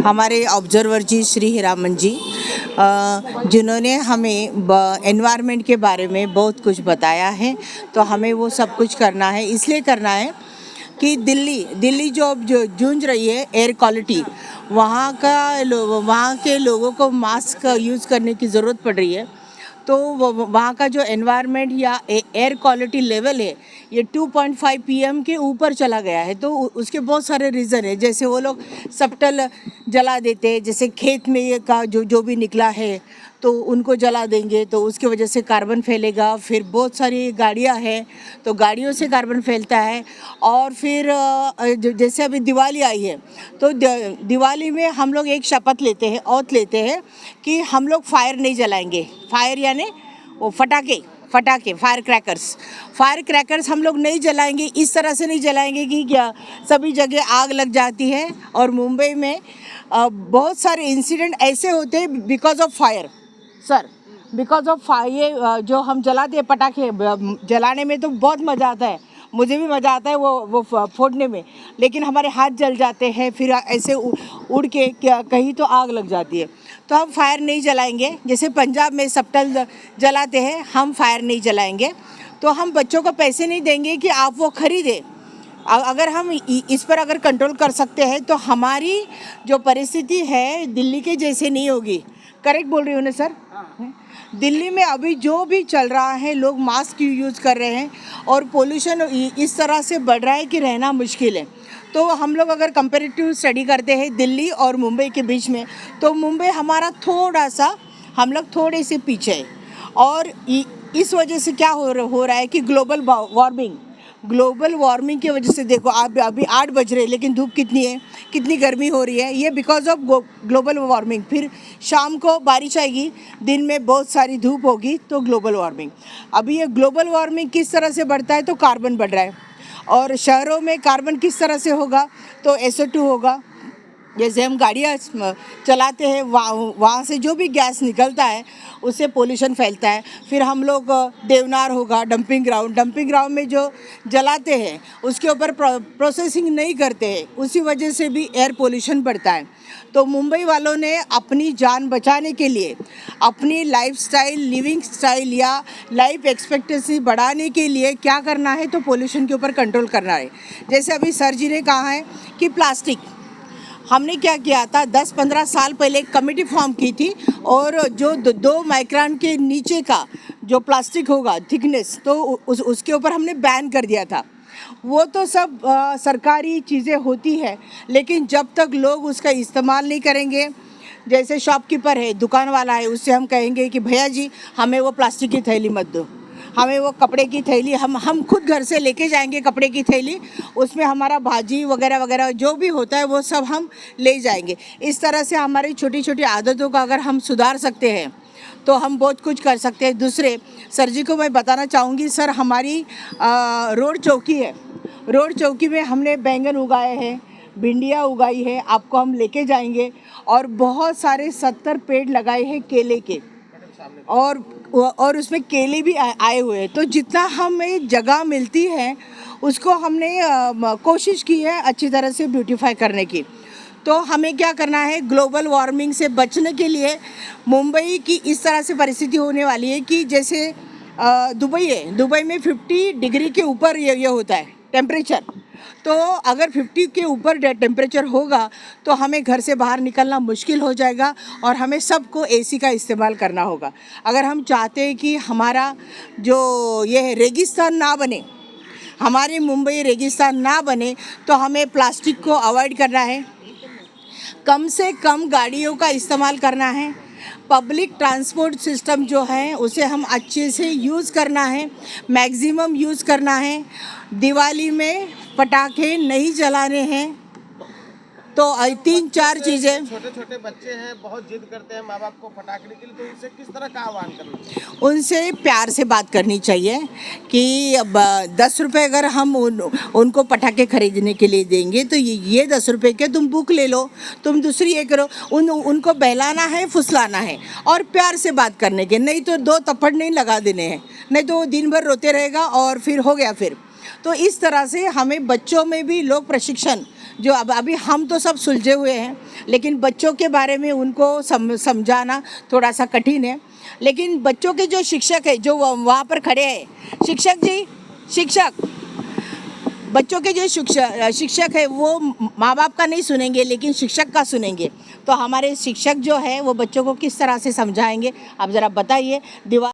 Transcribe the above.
हमारे ऑब्जर्वर जी श्री हीरामन जी, जिन्होंने हमें एनवायरनमेंट के बारे में बहुत कुछ बताया है। तो हमें वो सब कुछ करना है, इसलिए करना है कि दिल्ली जो जूझ रही है एयर क्वालिटी, वहाँ के लोगों को मास्क यूज़ करने की ज़रूरत पड़ रही है। तो वहाँ का जो एनवायरनमेंट या एयर क्वालिटी लेवल है ये 2.5 पीएम के ऊपर चला गया है। तो उसके बहुत सारे रीज़न है, जैसे वो लोग सब्टल जला देते हैं, जैसे खेत में ये का जो भी निकला है तो उनको जला देंगे तो उसकी वजह से कार्बन फैलेगा। फिर बहुत सारी गाड़ियाँ हैं तो गाड़ियों से कार्बन फैलता है। और फिर जैसे अभी दिवाली आई है तो दिवाली में हम लोग एक शपथ लेते हैं, औत लेते हैं कि हम लोग फायर नहीं जलाएंगे। फायर यानी वो फटाके फायर क्रैकर्स हम लोग नहीं जलाएंगे। इस तरह से नहीं जलाएंगे कि क्या सभी जगह आग लग जाती है। और मुंबई में बहुत सारे इंसिडेंट ऐसे होते हैं because of fire sir, because of fire. जो हम जलाते हैं पटाखे, जलाने में तो बहुत मज़ा आता है, मुझे भी मज़ा आता है वो फोड़ने में, लेकिन हमारे हाथ जल जाते हैं, फिर ऐसे उड़ के कहीं तो आग लग जाती है। तो हम फायर नहीं जलाएंगे। जैसे पंजाब में सब्टल जलाते हैं, हम फायर नहीं जलाएंगे। तो हम बच्चों को पैसे नहीं देंगे कि आप वो खरीदें। अगर हम इस पर अगर कंट्रोल कर सकते हैं तो हमारी जो परिस्थिति है दिल्ली के जैसे नहीं होगी। करेक्ट बोल रही हूँ ना सर? दिल्ली में अभी जो भी चल रहा है, लोग मास्क यूज़ कर रहे हैं और पोल्यूशन इस तरह से बढ़ रहा है कि रहना मुश्किल है। तो हम लोग अगर कंपैरेटिव स्टडी करते हैं दिल्ली और मुंबई के बीच में, तो मुंबई हमारा थोड़ा सा, हम लोग थोड़े से पीछे है। और इस वजह से क्या हो रहा है कि ग्लोबल वार्मिंग की वजह से देखो आप अभी 8 बज रहे हैं लेकिन धूप कितनी है, कितनी गर्मी हो रही है, ये बिकॉज ऑफ ग्लोबल वार्मिंग। फिर शाम को बारिश आएगी, दिन में बहुत सारी धूप होगी, तो ग्लोबल वार्मिंग। अभी ये ग्लोबल वार्मिंग किस तरह से बढ़ता है तो कार्बन बढ़ रहा है। और शहरों में कार्बन किस तरह से होगा तो SO2 होगा। जैसे हम गाड़ियाँ चलाते हैं, वहाँ से जो भी गैस निकलता है उससे पोल्यूशन फैलता है। फिर हम लोग देवनार होगा, डंपिंग ग्राउंड में जो जलाते हैं उसके ऊपर प्रोसेसिंग नहीं करते हैं, उसी वजह से भी एयर पोल्यूशन बढ़ता है। तो मुंबई वालों ने अपनी जान बचाने के लिए, अपनी लिविंग स्टाइल या लाइफ एक्सपेक्टेंसी बढ़ाने के लिए क्या करना है तो पोल्यूशन के ऊपर कंट्रोल करना है। जैसे अभी सर जी ने कहा है कि प्लास्टिक, हमने क्या किया था 10-15 साल पहले एक कमेटी फॉर्म की थी और जो 2 माइक्रोन के नीचे का जो प्लास्टिक होगा थिकनेस, तो उसके ऊपर हमने बैन कर दिया था। वो तो सब सरकारी चीज़ें होती है, लेकिन जब तक लोग उसका इस्तेमाल नहीं करेंगे, जैसे शॉपकीपर है, दुकान वाला है, उससे हम कहेंगे कि भैया जी हमें वो प्लास्टिक की थैली मत दो, हमें वो कपड़े की थैली, हम खुद घर से लेके जाएंगे कपड़े की थैली, उसमें हमारा भाजी वगैरह वगैरह जो भी होता है वो सब हम ले जाएंगे। इस तरह से हमारी छोटी छोटी आदतों का अगर हम सुधार सकते हैं तो हम बहुत कुछ कर सकते हैं। दूसरे सर जी को मैं बताना चाहूँगी, सर हमारी रोड चौकी है, रोड चौकी में हमने बैंगन उगाए हैं, भिंडियाँ उगाई है, आपको हम लेके जाएंगे। और बहुत सारे 70 पेड़ लगाए हैं केले के, और उसमें केले भी आए हुए हैं। तो जितना हमें जगह मिलती है उसको हमने कोशिश की है अच्छी तरह से ब्यूटीफाई करने की। तो हमें क्या करना है, ग्लोबल वार्मिंग से बचने के लिए मुंबई की इस तरह से परिस्थिति होने वाली है कि जैसे दुबई है, दुबई में 50 डिग्री के ऊपर ये होता है टेम्परेचर। तो अगर 50 के ऊपर टेम्परेचर होगा तो हमें घर से बाहर निकलना मुश्किल हो जाएगा और हमें सबको AC का इस्तेमाल करना होगा। अगर हम चाहते हैं कि हमारा जो ये है रेगिस्तान ना बने, हमारी मुंबई रेगिस्तान ना बने, तो हमें प्लास्टिक को अवॉइड करना है, कम से कम गाड़ियों का इस्तेमाल करना है, पब्लिक ट्रांसपोर्ट सिस्टम जो है उसे हम अच्छे से यूज़ करना है, मैक्सिमम यूज़ करना है। दिवाली में पटाखे नहीं जलाने हैं। तो 3-4 चीज़ें। छोटे छोटे बच्चे हैं, बहुत जिद करते हैं माँ बाप को फटाखने के लिए, तो उनसे किस तरह का आह्वान करना चाहिए? उनसे प्यार से बात करनी चाहिए कि अब 10 रुपये अगर हम उनको पटाखे खरीदने के लिए देंगे तो ये 10 रुपये के तुम बुक ले लो, तुम दूसरी ये करो। उनको बहलाना है, फुसलाना है और प्यार से बात करने के, नहीं तो 2 थप्पड़ नहीं लगा देने हैं, नहीं तो वो दिन भर रोते रहेगा और फिर हो गया। फिर तो इस तरह से हमें बच्चों में भी लोक प्रशिक्षण जो अब अभी हम तो सब सुलझे हुए हैं, लेकिन बच्चों के बारे में उनको समझाना थोड़ा सा कठिन है। लेकिन बच्चों के जो शिक्षक है, जो वहाँ पर खड़े हैं, शिक्षक बच्चों के जो शिक्षक है वो माँ बाप का नहीं सुनेंगे, लेकिन शिक्षक का सुनेंगे। तो हमारे शिक्षक जो है वो बच्चों को किस तरह से समझाएंगे, आप ज़रा बताइए। दीवार